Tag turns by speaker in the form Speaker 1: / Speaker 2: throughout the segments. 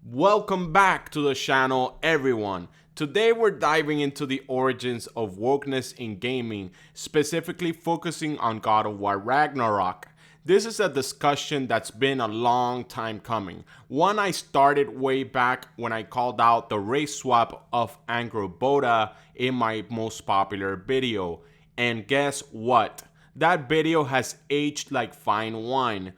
Speaker 1: Welcome back to the channel, everyone. Today we're diving into the origins of wokeness in gaming, specifically focusing on God of War Ragnarok. This is a discussion that's been a long time coming. One I started way back when I called out the race swap of Angroboda in my most popular video. And guess what? That video has aged like fine wine.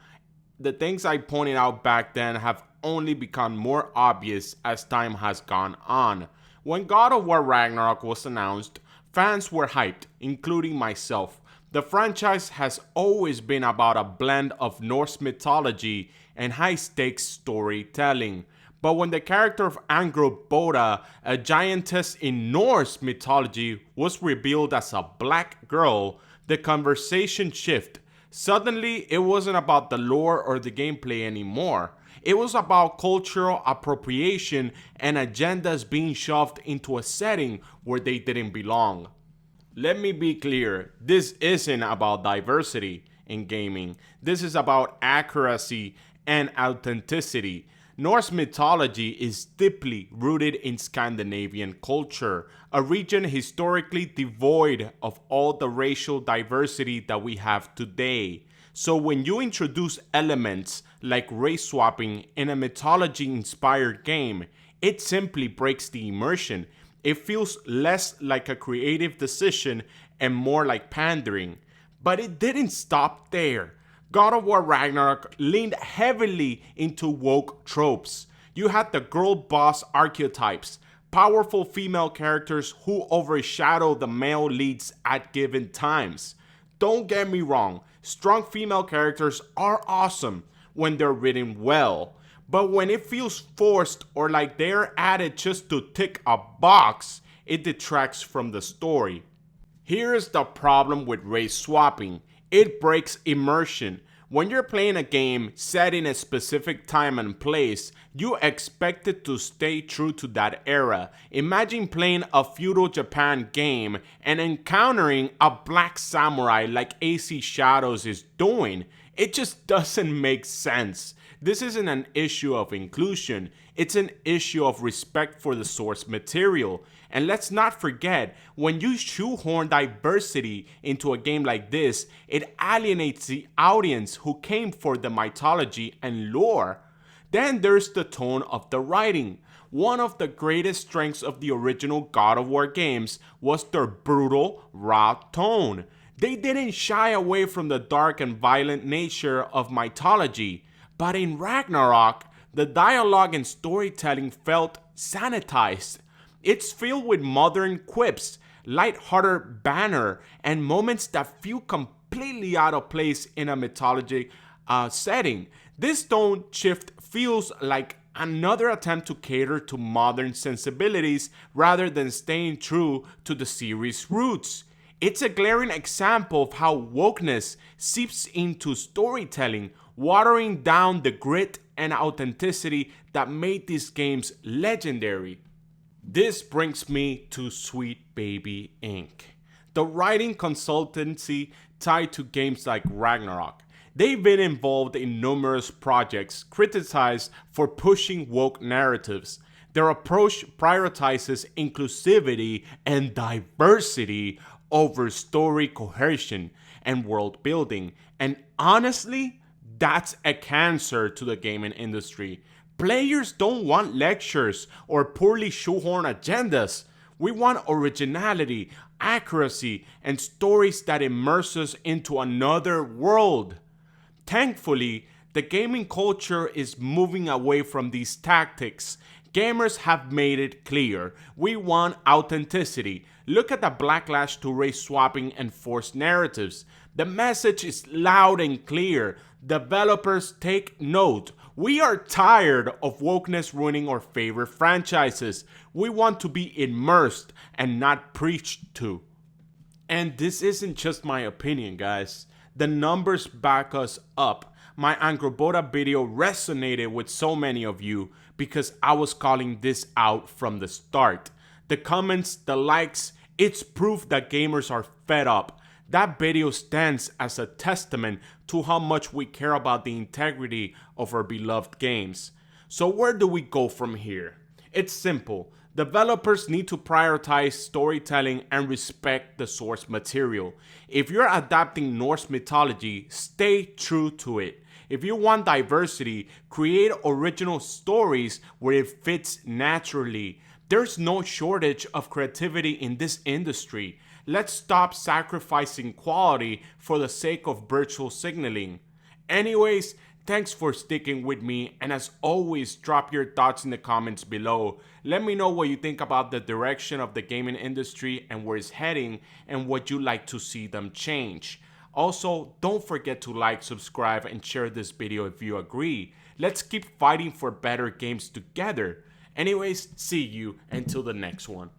Speaker 1: The things I pointed out back then have only become more obvious as time has gone on. When God of War Ragnarok was announced, fans were hyped, including myself. The franchise has always been about a blend of Norse mythology and high-stakes storytelling. But when the character of Angroboda, a giantess in Norse mythology, was revealed as a black girl, the conversation shifted. Suddenly, it wasn't about the lore or the gameplay anymore. It was about cultural appropriation and agendas being shoved into a setting where they didn't belong. Let me be clear, this isn't about diversity in gaming. This is about accuracy and authenticity. Norse mythology is deeply rooted in Scandinavian culture, a region historically devoid of all the racial diversity that we have today. So when you introduce elements like race swapping in a mythology-inspired game, it simply breaks the immersion. It feels less like a creative decision and more like pandering. But it didn't stop there. God of War Ragnarok leaned heavily into woke tropes. You had the girl boss archetypes, powerful female characters who overshadow the male leads at given times. Don't get me wrong, strong female characters are awesome when they're written well, but when it feels forced or like they're added just to tick a box, it detracts from the story. Here's the problem with race swapping. It breaks immersion. When you're playing a game set in a specific time and place, you expect it to stay true to that era. Imagine playing a feudal Japan game and encountering a black samurai like AC Shadows is doing. It just doesn't make sense. This isn't an issue of inclusion, it's an issue of respect for the source material. And let's not forget, when you shoehorn diversity into a game like this, it alienates the audience who came for the mythology and lore. Then there's the tone of the writing. One of the greatest strengths of the original God of War games was their brutal, raw tone. They didn't shy away from the dark and violent nature of mythology. But in Ragnarok, the dialogue and storytelling felt sanitized. It's filled with modern quips, lighthearted banter, and moments that feel completely out of place in a mythology setting. This tone shift feels like another attempt to cater to modern sensibilities rather than staying true to the series' roots. It's a glaring example of how wokeness seeps into storytelling, watering down the grit and authenticity that made these games legendary. This brings me to Sweet Baby Inc., the writing consultancy tied to games like Ragnarok. They've been involved in numerous projects criticized for pushing woke narratives. Their approach prioritizes inclusivity and diversity over story cohesion and world building. And honestly, that's a cancer to the gaming industry. Players don't want lectures or poorly shoehorned agendas. We want originality, accuracy, and stories that immerse us into another world. Thankfully, the gaming culture is moving away from these tactics. Gamers have made it clear. We want authenticity. Look at the backlash to race swapping and forced narratives. The message is loud and clear. Developers, take note. We are tired of wokeness ruining our favorite franchises. We want to be immersed and not preached to. And this isn't just my opinion, guys. The numbers back us up. My Angroboda video resonated with so many of you because I was calling this out from the start. The comments, the likes, it's proof that gamers are fed up. That video stands as a testament to how much we care about the integrity of our beloved games. So where do we go from here? It's simple. Developers need to prioritize storytelling and respect the source material. If you're adapting Norse mythology, stay true to it. If you want diversity, create original stories where it fits naturally. There's no shortage of creativity in this industry. Let's stop sacrificing quality for the sake of virtual signaling. Anyways, thanks for sticking with me, and as always, drop your thoughts in the comments below. Let me know what you think about the direction of the gaming industry and where it's heading, and what you'd like to see them change. Also, don't forget to like, subscribe, and share this video if you agree. Let's keep fighting for better games together. Anyways, see you until the next one.